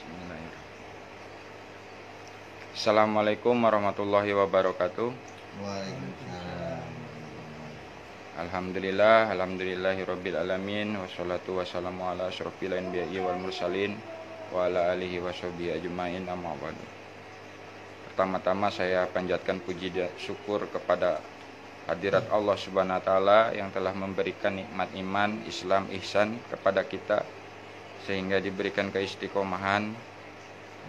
Bismillahirrahmanirrahim. Assalamualaikum warahmatullahi wabarakatuh. Waalaikumsalam. Alhamdulillahirabbil alamin wassalatu wassalamu ala asyrofil anbiya'i wal mursalin wa ala alihi washabihi ajmain, amma ba'du. Pertama-tama saya panjatkan puji dan syukur kepada hadirat Allah Subhanahu wa taala yang telah memberikan nikmat iman, Islam, ihsan kepada kita sehingga diberikan keistiqomahan.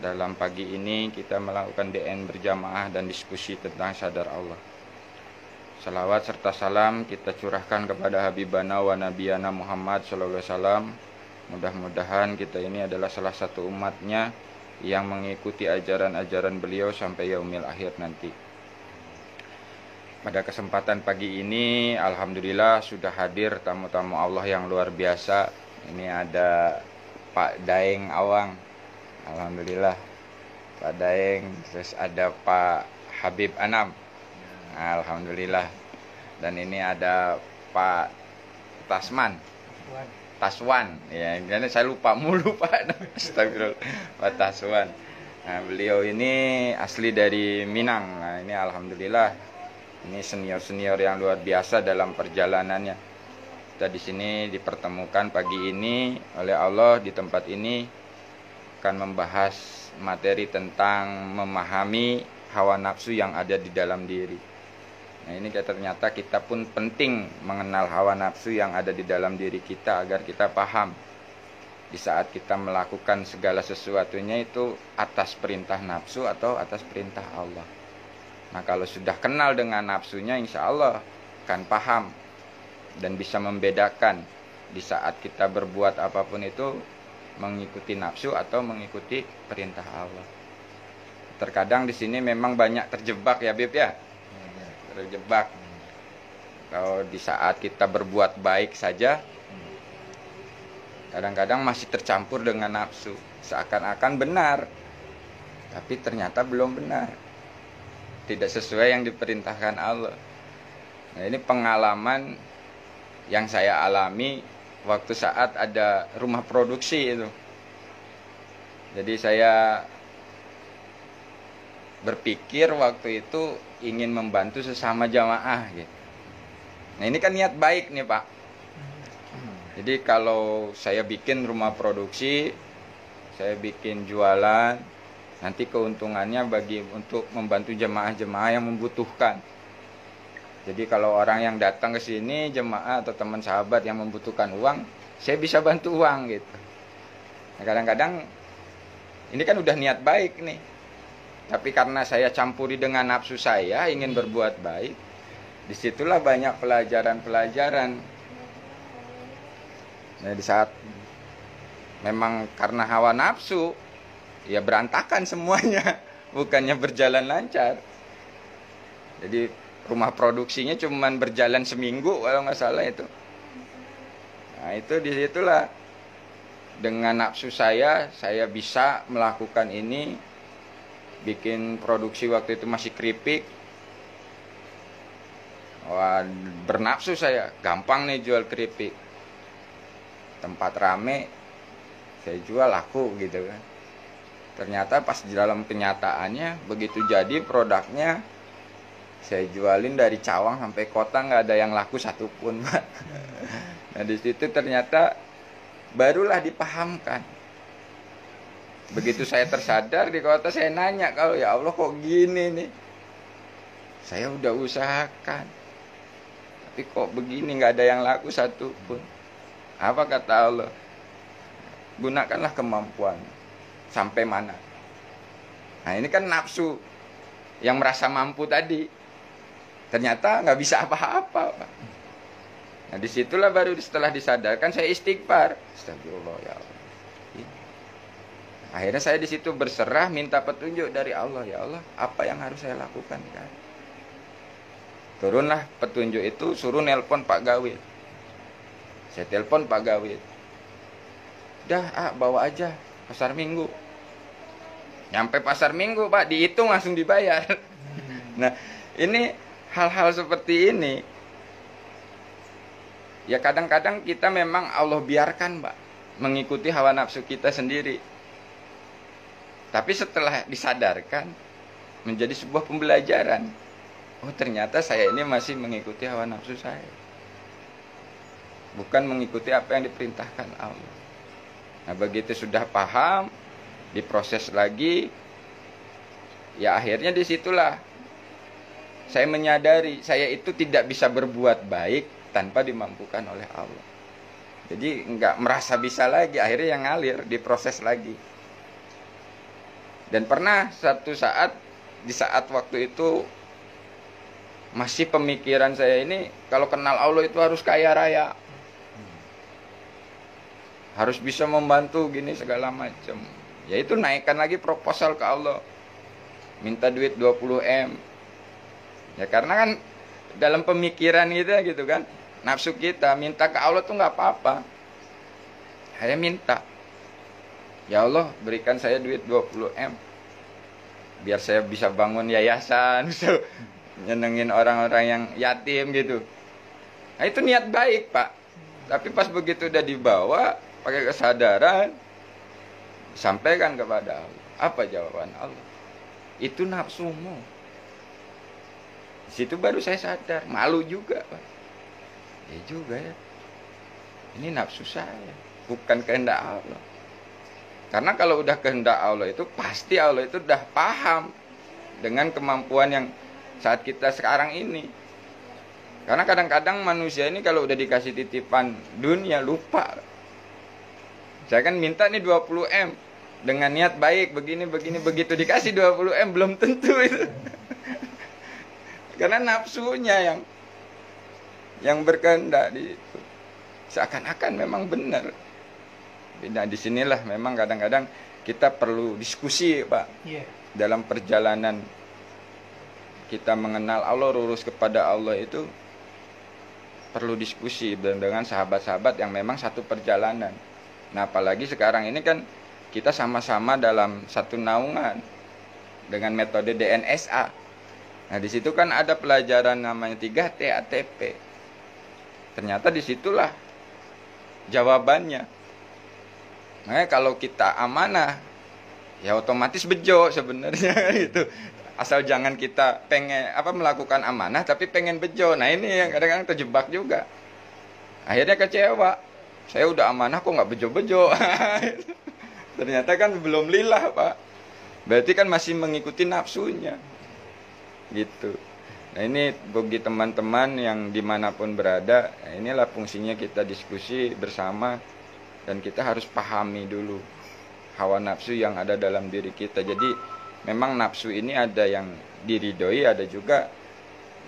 Dalam pagi ini kita melakukan DN berjamaah dan diskusi tentang sadar Allah. Salawat serta salam kita curahkan kepada Habibana wa Nabiyana Muhammad SAW. Mudah-mudahan kita ini adalah salah satu umatnya yang mengikuti ajaran-ajaran beliau sampai yaumil akhir nanti. Pada kesempatan pagi ini alhamdulillah sudah hadir tamu-tamu Allah yang luar biasa. Ini ada Pak Daeng Awang, alhamdulillah Pak Daeng. Terus ada Pak Habib Anam, alhamdulillah. Dan ini ada Pak Taswan, ya, karena saya lupa mulu Pak. Astagfirullah, Pak Taswan. Nah, beliau ini asli dari Minang. Nah, ini alhamdulillah, ini senior-senior yang luar biasa dalam perjalanannya. Kita di sini dipertemukan pagi ini oleh Allah di tempat ini akan membahas materi tentang memahami hawa nafsu yang ada di dalam diri. Nah, ini ternyata kita pun penting mengenal hawa nafsu yang ada di dalam diri kita agar kita paham di saat kita melakukan segala sesuatunya itu atas perintah nafsu atau atas perintah Allah. Nah, kalau sudah kenal dengan nafsunya, insya Allah akan paham dan bisa membedakan di saat kita berbuat apapun itu mengikuti nafsu atau mengikuti perintah Allah. Terkadang di sini memang banyak terjebak ya Bib ya. Terjebak. Kalau di saat kita berbuat baik saja, kadang-kadang masih tercampur dengan nafsu, seakan-akan benar, tapi ternyata belum benar, tidak sesuai yang diperintahkan Allah. Nah, ini pengalaman yang saya alami waktu saat ada rumah produksi itu. Jadi saya berpikir waktu itu ingin membantu sesama jamaah gitu. Nah, ini kan niat baik nih Pak. Jadi kalau saya bikin rumah produksi, saya bikin jualan, nanti keuntungannya untuk membantu jemaah-jemaah yang membutuhkan. Jadi kalau orang yang datang ke sini, jemaah atau teman sahabat yang membutuhkan uang, saya bisa bantu uang gitu. Nah, kadang-kadang ini kan udah niat baik nih. Tapi karena saya campuri dengan nafsu saya ingin berbuat baik, disitulah banyak pelajaran-pelajaran. Nah, di saat memang karena hawa nafsu, ya berantakan semuanya, bukannya berjalan lancar. Jadi rumah produksinya cuma berjalan seminggu kalau nggak salah itu. Nah, itu disitulah dengan nafsu saya bisa melakukan ini. Bikin produksi waktu itu masih keripik. Wah, bernafsu saya, gampang nih jual keripik. Tempat rame, saya jual laku gitu kan. Ternyata pas di dalam kenyataannya, begitu jadi produknya, saya jualin dari Cawang sampai kota nggak ada yang laku satupun, Pak. Nah, di situ ternyata barulah dipahamkan. Begitu saya tersadar di kota, saya nanya, kalau ya Allah kok gini nih? Saya udah usahakan, tapi kok begini nggak ada yang laku satupun. Apa kata Allah? Gunakanlah kemampuan. Sampai mana? Nah, ini kan nafsu yang merasa mampu tadi. Ternyata nggak bisa apa-apa, Pak. Nah, disitulah baru setelah disadarkan saya istighfar. Astagfirullah ya Allah. Akhirnya saya di situ berserah minta petunjuk dari Allah. Ya Allah, apa yang harus saya lakukan kan? Turunlah petunjuk itu, suruh nelpon Pak Gawil. Saya telepon Pak Gawil. Dah, bawa aja pasar Minggu. Nyampe pasar Minggu, Pak, dihitung langsung dibayar. Nah, ini hal-hal seperti ini. Ya kadang-kadang kita memang Allah biarkan, Pak, mengikuti hawa nafsu kita sendiri. Tapi setelah disadarkan, menjadi sebuah pembelajaran. Oh, ternyata saya ini masih mengikuti hawa nafsu saya, bukan mengikuti apa yang diperintahkan Allah. Nah, begitu sudah paham, diproses lagi, ya akhirnya disitulah saya menyadari saya itu tidak bisa berbuat baik tanpa dimampukan oleh Allah. Jadi nggak merasa bisa lagi, akhirnya yang ngalir, diproses lagi. Dan pernah satu saat, di saat waktu itu masih pemikiran saya ini, kalau kenal Allah itu harus kaya raya, harus bisa membantu gini segala macam. Ya itu naikkan lagi proposal ke Allah, minta duit 20M. Ya karena kan dalam pemikiran kita gitu kan, nafsu kita minta ke Allah tuh nggak apa-apa. Saya minta, ya Allah berikan saya duit 20M, biar saya bisa bangun yayasan, bisa nyenengin orang-orang yang yatim gitu. Nah itu niat baik Pak. Tapi pas begitu udah dibawa pakai kesadaran, sampaikan kepada Allah. Apa jawaban Allah? Itu nafsumu. Di situ baru saya sadar, malu juga Pak. Ya juga ya, ini nafsu saya, bukan kehendak Allah. Karena kalau udah kehendak Allah itu pasti Allah itu udah paham dengan kemampuan yang saat kita sekarang ini. Karena kadang-kadang manusia ini kalau udah dikasih titipan dunia lupa. Saya kan minta nih 20M dengan niat baik begini begitu dikasih 20M belum tentu itu. Karena nafsunya yang berkehendak di itu. Seakan-akan memang benar. Nah, disinilah memang kadang-kadang kita perlu diskusi Pak. Dalam perjalanan kita mengenal Allah, lurus kepada Allah itu perlu diskusi dengan sahabat-sahabat yang memang satu perjalanan. Nah apalagi sekarang ini kan kita sama-sama dalam satu naungan dengan metode DNSA. Nah disitu kan ada pelajaran namanya 3T ATP. Ternyata disitulah jawabannya. Makanya kalau kita amanah, ya otomatis bejo sebenarnya itu. Asal jangan kita pengen melakukan amanah tapi pengen bejo. Nah ini yang kadang-kadang terjebak juga. Akhirnya kecewa. Saya udah amanah kok nggak bejo-bejo. Ternyata kan belum lillah Pak. Berarti kan masih mengikuti nafsunya. Gitu. Nah ini bagi teman-teman yang dimanapun berada, nah inilah fungsinya kita diskusi bersama. Dan kita harus pahami dulu hawa nafsu yang ada dalam diri kita. Jadi memang nafsu ini ada yang diridhoi, ada juga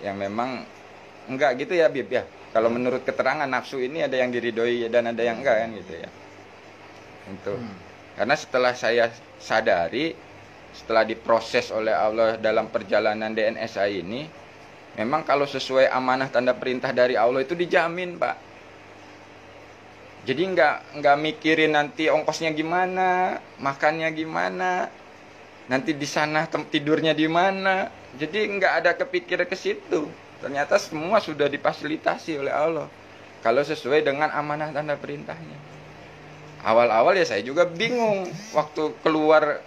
yang memang enggak gitu ya Bib ya. Kalau menurut keterangan nafsu ini ada yang diridhoi dan ada yang enggak kan gitu ya. Itu. Karena setelah saya sadari, setelah diproses oleh Allah dalam perjalanan DNSA ini, memang kalau sesuai amanah tanda perintah dari Allah itu dijamin Pak. Jadi nggak mikirin nanti ongkosnya gimana, makannya gimana, nanti di sana tidurnya di mana. Jadi nggak ada kepikir ke situ. Ternyata semua sudah difasilitasi oleh Allah kalau sesuai dengan amanah tanda perintahnya. Awal-awal ya saya juga bingung waktu keluar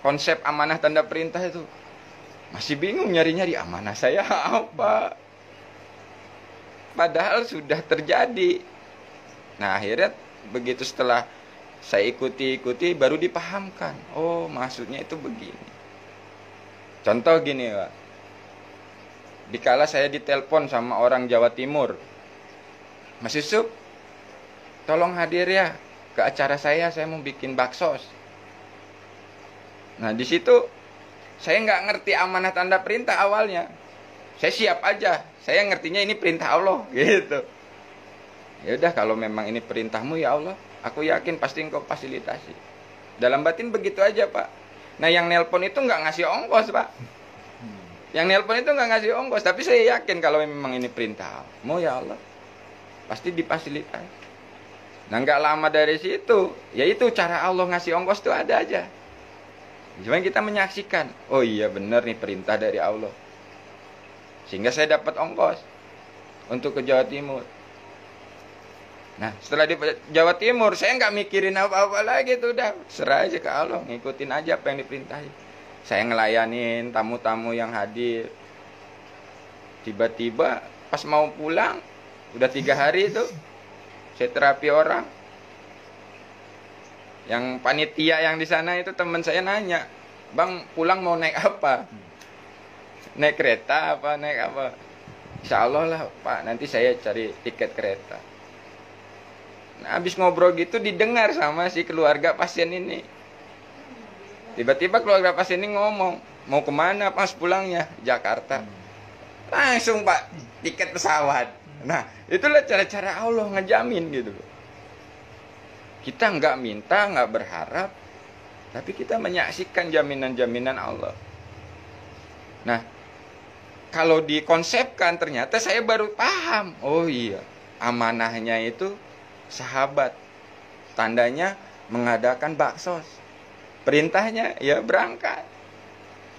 konsep amanah tanda perintah itu. Masih bingung nyari-nyari amanah saya apa. Padahal sudah terjadi. Nah akhirnya begitu setelah saya ikuti baru dipahamkan. Oh maksudnya itu begini. Contoh gini Pak. Dikala saya ditelepon sama orang Jawa Timur. Mas Yusuf, tolong hadir ya ke acara saya mau bikin baksos. Nah di situ saya nggak ngerti amanah tanda perintah awalnya. Saya siap aja. Saya ngertinya ini perintah Allah gitu. Ya udah kalau memang ini perintahmu ya Allah, aku yakin pasti engkau fasilitasi. Dalam batin begitu aja Pak. Nah yang nelpon itu nggak ngasih ongkos Pak. Yang nelpon itu nggak ngasih ongkos, tapi saya yakin kalau memang ini perintahmu ya Allah, pasti difasilitasi. Nah nggak lama dari situ, ya itu cara Allah ngasih ongkos itu ada aja. Cuma kita menyaksikan, oh iya benar nih perintah dari Allah. Sehingga saya dapat ongkos untuk ke Jawa Timur. Nah, setelah di Jawa Timur, saya nggak mikirin apa-apa lagi tuh, udah serah aja ke Allah, ngikutin aja apa yang diperintahin. Saya ngelayanin tamu-tamu yang hadir. Tiba-tiba pas mau pulang, udah 3 hari itu, saya terapi orang. Yang panitia yang di sana itu teman saya nanya, "Bang, pulang mau naik apa? Naik kereta apa naik apa?" "Insya Allah lah Pak, nanti saya cari tiket kereta." Nah, habis ngobrol gitu didengar sama si keluarga pasien ini. Tiba-tiba keluarga pasien ini ngomong, "Mau kemana pas pulangnya?" "Jakarta." Langsung Pak, tiket pesawat. Nah, itulah cara-cara Allah ngejamin gitu. Kita nggak minta, nggak berharap, tapi kita menyaksikan jaminan-jaminan Allah. Nah, kalau dikonsepkan ternyata saya baru paham. Oh iya, amanahnya itu sahabat. Tandanya mengadakan baksos. Perintahnya ya berangkat.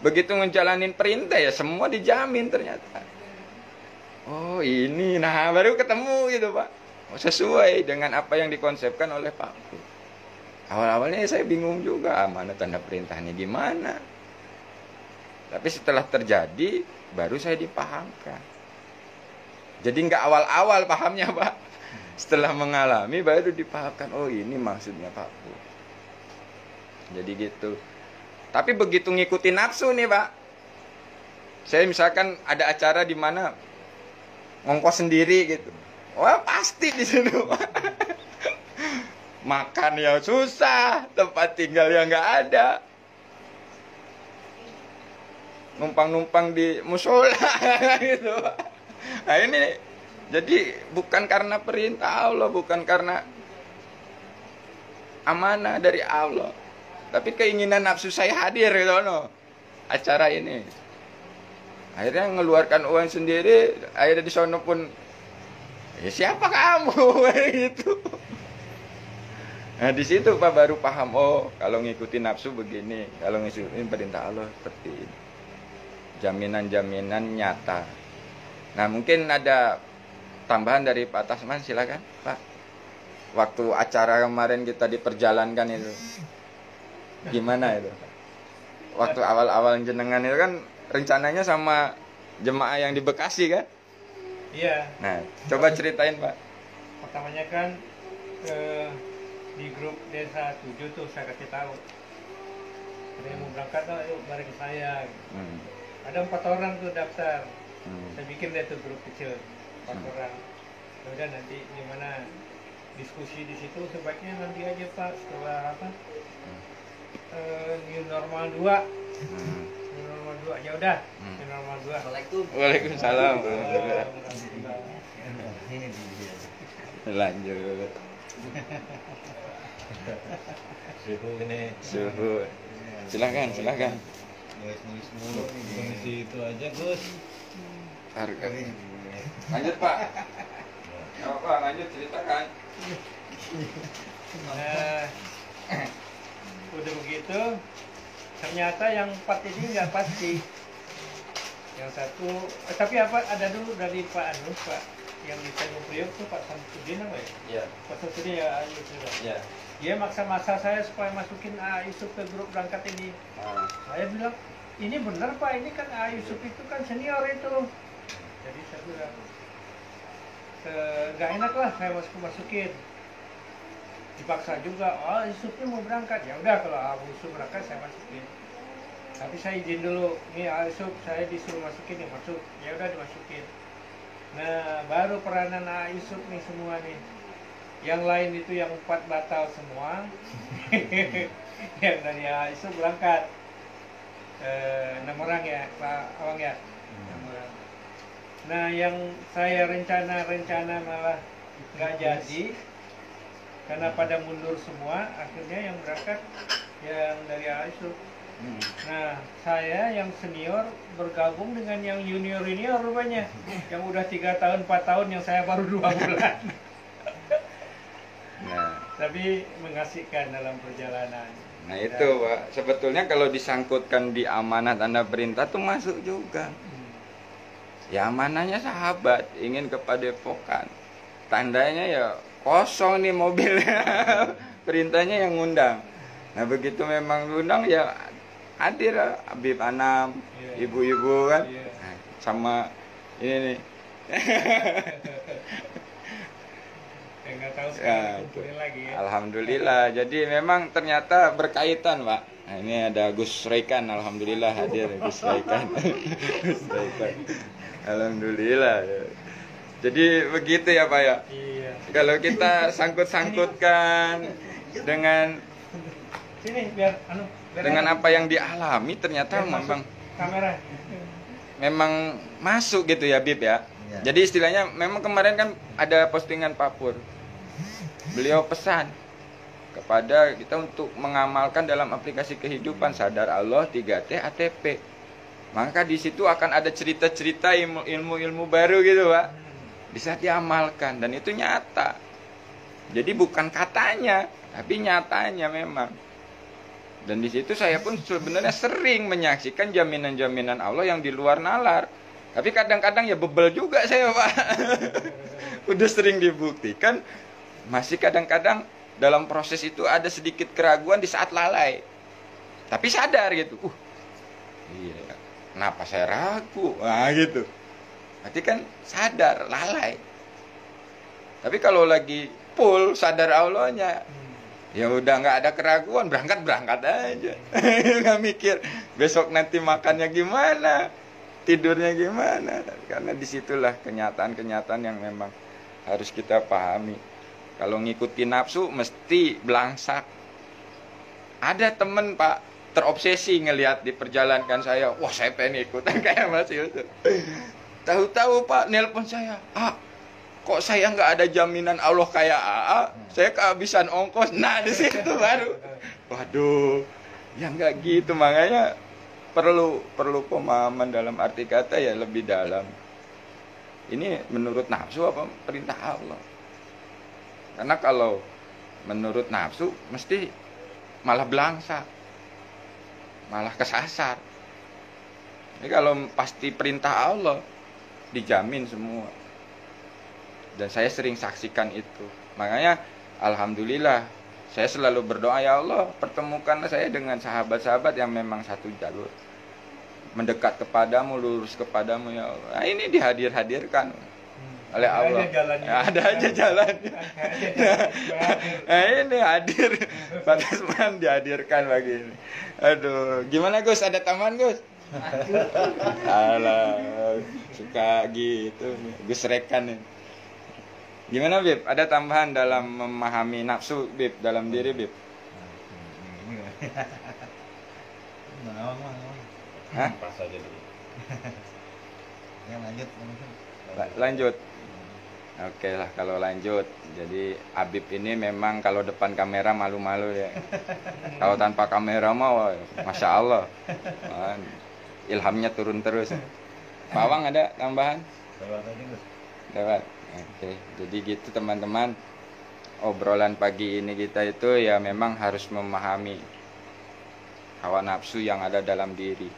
Begitu ngejalanin perintah ya semua dijamin ternyata. Oh ini, nah baru ketemu gitu Pak. Sesuai dengan apa yang dikonsepkan oleh Pak Bu. Awal-awalnya saya bingung juga, mana tanda perintahnya gimana. Tapi setelah terjadi, baru saya dipahamkan. Jadi nggak awal-awal pahamnya Pak. Setelah mengalami, baru dipahamkan, oh ini maksudnya Pak Bu. Jadi gitu. Tapi begitu ngikuti nafsu nih Pak. Saya misalkan ada acara di mana ngongkos sendiri gitu. Wah pasti di situ Pak. Makan ya susah, tempat tinggal yang nggak ada. Numpang-numpang di musola gitu Pak. Nah ini jadi bukan karena perintah Allah, bukan karena amanah dari Allah, tapi keinginan nafsu saya hadir gitu no, acara ini. Akhirnya ngeluarkan uang sendiri, akhirnya di sono pun ya siapa kamu gitu. Nah di situ Pak baru paham, oh kalau ngikutin nafsu begini, kalau ngikutin perintah Allah seperti ini. Jaminan-jaminan nyata. Nah mungkin ada tambahan dari Pak Tasman, silakan Pak. Waktu acara kemarin kita diperjalankan itu, gimana itu? Waktu awal-awal jenengan itu kan rencananya sama jemaah yang di Bekasi kan? Iya. Nah, coba ceritain Pak. Pertamanya kan di grup desa 7 tuh saya kasih tahu. Ada yang mau berangkat, oh, yuk bareng saya. Ada 4 orang tuh daftar. Saya bikin deh tuh grup kecil 4 orang. Ya udah nanti gimana diskusi di situ, sebaiknya nanti aja Pak setelah apa? New normal 2. New normal 2. Ya udah. New normal 2. Assalamualaikum. Waalaikumsalam. Ini dia. Lanjut. Suhu ini. Suhu. Silakan. Nulis mulu nih. Di itu aja Gus. Harga. Lanjut Pak. Ya Pak, lanjut ceritakan. Nah, udah begitu, ternyata yang 4 ini nggak pasti. Yang satu, tapi apa ada dulu dari Pak Anu, Pak yang di Tanjung Priok tuh Pak Samsudin apa ya? Iya. Pak Samsudin ya, Ayu sudah. Iya. Dia maksa-maksa saya supaya masukin A Yusuf ke grup berangkat ini. Saya bilang, ini benar Pak, ini kan A Yusuf itu kan senior itu. Jadi saya bilang, gak enak lah saya masukin. Dipaksa juga, oh Yusufnya mau berangkat, ya udah kalau Abu Yusuf berangkat saya masukin. Tapi saya izin dulu, nih Yusuf saya disuruh masukin, ya masuk, ya udah dimasukin. Nah baru peranan Yusuf nih semua nih. Yang lain itu yang 4 batal semua. Yang dari Yusuf berangkat 6 orang ya Pak Awang ya. 6 orang. Nah yang saya rencana malah nggak jadi. Karena pada mundur semua, akhirnya yang berangkat yang dari Yusuf. Nah, saya yang senior bergabung dengan yang junior rupanya. Yang udah 3 tahun, 4 tahun, yang saya baru 2 bulan. Nah, Tapi mengasihkan dalam perjalanan. nah itu Pak, sebetulnya kalau disangkutkan di amanah tanda perintah tuh masuk juga. Ya amanahnya sahabat, ingin ke padepokan. Tandanya ya kosong nih mobilnya. Perintahnya yang ngundang. Nah begitu memang ngundang ya hadir Habib Anam, Iya. ibu-ibu kan, Iya. Nah, sama ini nih. Nggak tahu Ya, sekarang kumpulin lagi ya. Alhamdulillah. Jadi memang ternyata berkaitan, Pak. Nah, ini ada Gus Raikan, alhamdulillah hadir Gus Raikan. Gus Raikan. Alhamdulillah. Jadi begitu ya, Pak ya. Iya. Kalau kita sangkut-sangkutkan dengan Sini biar biar dengan enak. apa yang dialami ternyata Biar masuk kamera. memang masuk gitu ya, Bib ya. Iya. Jadi istilahnya memang kemarin kan ada postingan Pak Pur. Beliau pesan kepada kita untuk mengamalkan dalam aplikasi kehidupan sadar Allah 3T ATP. Maka di situ akan ada cerita-cerita ilmu-ilmu baru gitu, Pak. Bisa diamalkan dan itu nyata. Jadi bukan katanya, tapi nyatanya memang. Dan di situ saya pun sebenarnya sering menyaksikan jaminan-jaminan Allah yang di luar nalar. Tapi kadang-kadang ya bebel juga saya, Pak. Udah sering dibuktikan, masih kadang-kadang dalam proses itu ada sedikit keraguan di saat lalai. Tapi sadar gitu. Iya, kenapa saya ragu? Nah gitu. Berarti kan sadar, lalai. Tapi kalau lagi full sadar Allahnya, ya udah nggak ada keraguan, berangkat aja. Nggak mikir besok nanti makannya gimana, tidurnya gimana. Karena disitulah kenyataan-kenyataan yang memang harus kita pahami. Kalau ngikutin nafsu mesti belangsak. Ada temen, Pak, terobsesi ngelihat di perjalanan saya. Wah, saya pengen ikutan kayak Mas Yusuf. Tahu-tahu Pak nelpon saya. Kok saya nggak ada jaminan Allah kayak AA? Saya kehabisan ongkos. Nah, di situ baru. Waduh, ya nggak gitu. Makanya perlu pemahaman dalam arti kata ya lebih dalam. Ini menurut nafsu apa perintah Allah? Karena kalau menurut nafsu mesti malah belangsa, malah kesasar. Ini kalau pasti perintah Allah dijamin semua. Dan saya sering saksikan itu. Makanya alhamdulillah saya selalu berdoa, ya Allah pertemukanlah saya dengan sahabat-sahabat yang memang satu jalur, mendekat kepadamu, lurus kepadamu ya Allah. Nah, ini dihadirkan oleh Allah. Ada aja jalannya. Nah, ini hadir. Batasman dihadirkan lagi ini. Aduh, gimana Gus? Ada tambahan Gus? Alah, suka gitu nih. Gus Rekan nih. Gimana Bib? Ada tambahan dalam memahami nafsu Bib dalam diri Bib? Hah? Pas aja dulu. Ya lanjut. Lanjut. Oke lah kalau lanjut. Jadi Habib ini memang kalau depan kamera malu-malu ya. Kalau tanpa kamera mah Masya Allah. Ilhamnya turun terus. Pak Wang ada tambahan? Lewat aja, Gus. Lewat. Oke, jadi gitu teman-teman. Obrolan pagi ini kita itu ya memang harus memahami hawa nafsu yang ada dalam diri.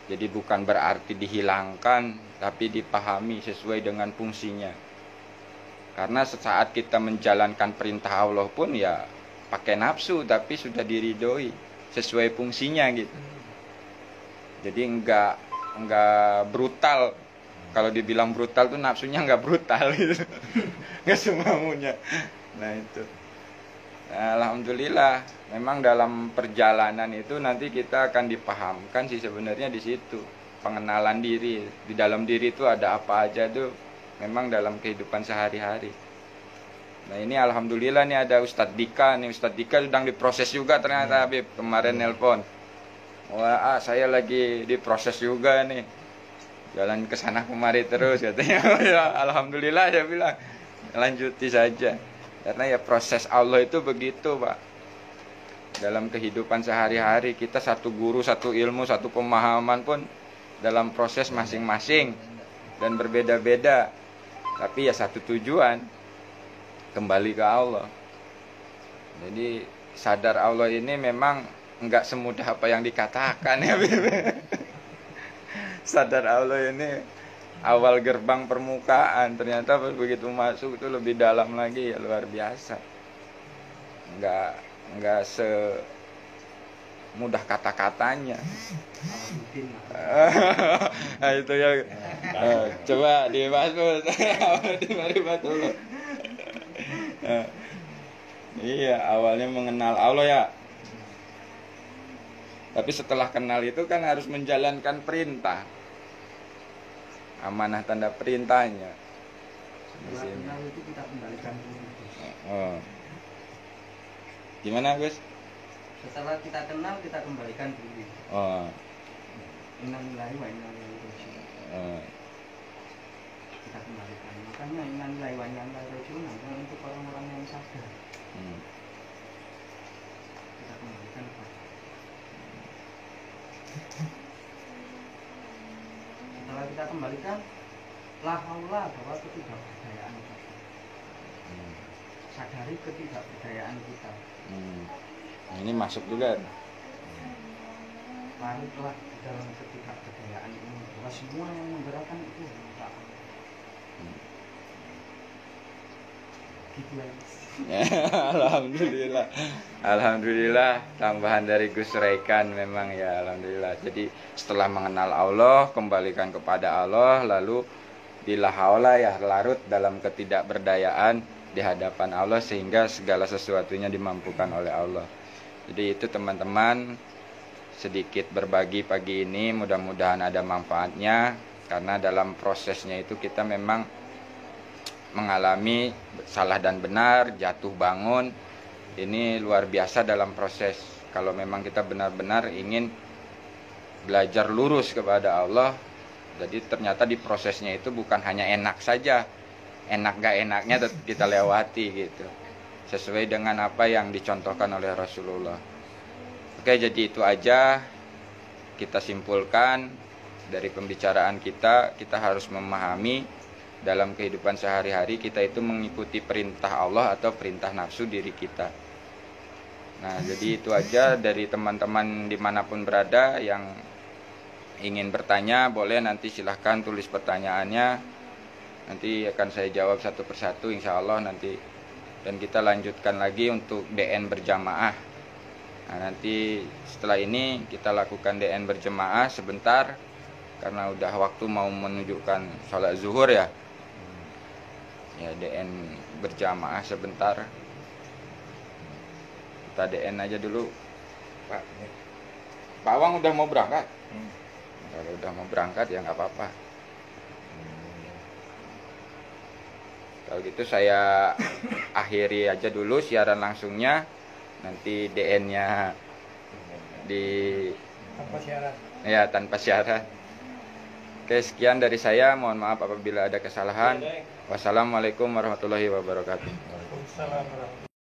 Jadi bukan berarti dihilangkan, tapi dipahami sesuai dengan fungsinya. Karena sesaat kita menjalankan perintah Allah pun ya pakai nafsu, tapi sudah diridhoi sesuai fungsinya gitu. Jadi enggak brutal. Kalau dibilang brutal tuh nafsunya enggak brutal gitu. Enggak semaunya. Nah itu. Nah, alhamdulillah memang dalam perjalanan itu nanti kita akan dipahamkan sih sebenarnya di situ. Pengenalan diri. Di dalam diri itu ada apa aja tuh memang dalam kehidupan sehari-hari. Nah ini alhamdulillah nih ada Ustadz Dika nih. Ustadz Dika sedang diproses juga ternyata Habib. Kemarin nelpon. Wah, saya lagi diproses juga nih. Jalan ke sana kemari terus katanya. Ya, alhamdulillah saya bilang lanjuti saja. Karena ya proses Allah itu begitu, Pak. Dalam kehidupan sehari-hari kita satu guru, satu ilmu, satu pemahaman pun dalam proses masing-masing dan berbeda-beda. Tapi ya satu tujuan, kembali ke Allah. Jadi sadar Allah ini memang enggak semudah apa yang dikatakan ya, Bib. Sadar Allah ini awal gerbang permukaan, ternyata begitu masuk itu lebih dalam lagi, ya luar biasa. Nggak semudah kata-katanya. Nah, itu ya. Coba dibahas dulu. Iya, awalnya mengenal Allah ya. Tapi setelah kenal itu kan harus menjalankan perintah. Amanah tanda perintahnya. Di Setelah sini. kenal itu kita kembalikan dulu. Oh. Gimana, Gus? Setelah kita kenal kita kembalikan dulu. Oh. Innalillahi wa inna ilaihi raji'un. Oh. Kita kembalikan. Makanya innalillahi wa inna ilaihi raji'un hanya untuk orang-orang yang sadar. Kita kembalikan kepada. Setelah kita kembalikan, la haula bahwa ketidakberdayaan kita. Sadari ketidakberdayaan kita. Nah, ini masuk juga. Larutlah di dalam ketidakberdayaan ini bahwa semua yang menggerakkan itu hanya Allah. Gitu aja. Alhamdulillah. Alhamdulillah, tambahan dari Gus Raikan memang ya, alhamdulillah. Jadi setelah mengenal Allah, kembalikan kepada Allah, lalu bila haula ya larut dalam ketidakberdayaan di hadapan Allah sehingga segala sesuatunya dimampukan oleh Allah. Jadi itu teman-teman, sedikit berbagi pagi ini, mudah-mudahan ada manfaatnya, karena dalam prosesnya itu kita memang mengalami salah dan benar, jatuh bangun. Ini luar biasa dalam proses. Kalau memang kita benar-benar ingin belajar lurus kepada Allah, jadi ternyata di prosesnya itu bukan hanya enak saja, enak gak enaknya tetap kita lewati gitu, sesuai dengan apa yang dicontohkan oleh Rasulullah. Oke, jadi itu aja kita simpulkan dari pembicaraan kita harus memahami dalam kehidupan sehari-hari kita itu mengikuti perintah Allah atau perintah nafsu diri kita. Nah, jadi itu aja dari teman-teman dimanapun berada yang ingin bertanya, boleh nanti silahkan tulis pertanyaannya. Nanti akan saya jawab satu persatu insya Allah nanti. Dan kita lanjutkan lagi untuk DN berjamaah. Nah, nanti setelah ini kita lakukan DN berjamaah sebentar, karena udah waktu mau menunjukkan sholat zuhur ya. Ya, DN berjamaah sebentar. Kita DN aja dulu, Pak. Pak Awang udah mau berangkat? Kalau udah mau berangkat ya nggak apa-apa. Kalau gitu saya akhiri aja dulu siaran langsungnya. Nanti DN-nya di Tanpa syarat. ya tanpa syarat. Oke, sekian dari saya. Mohon maaf apabila ada kesalahan. Wassalamualaikum warahmatullahi wabarakatuh. Waalaikumsalam warahmatullahi wabarakatuh.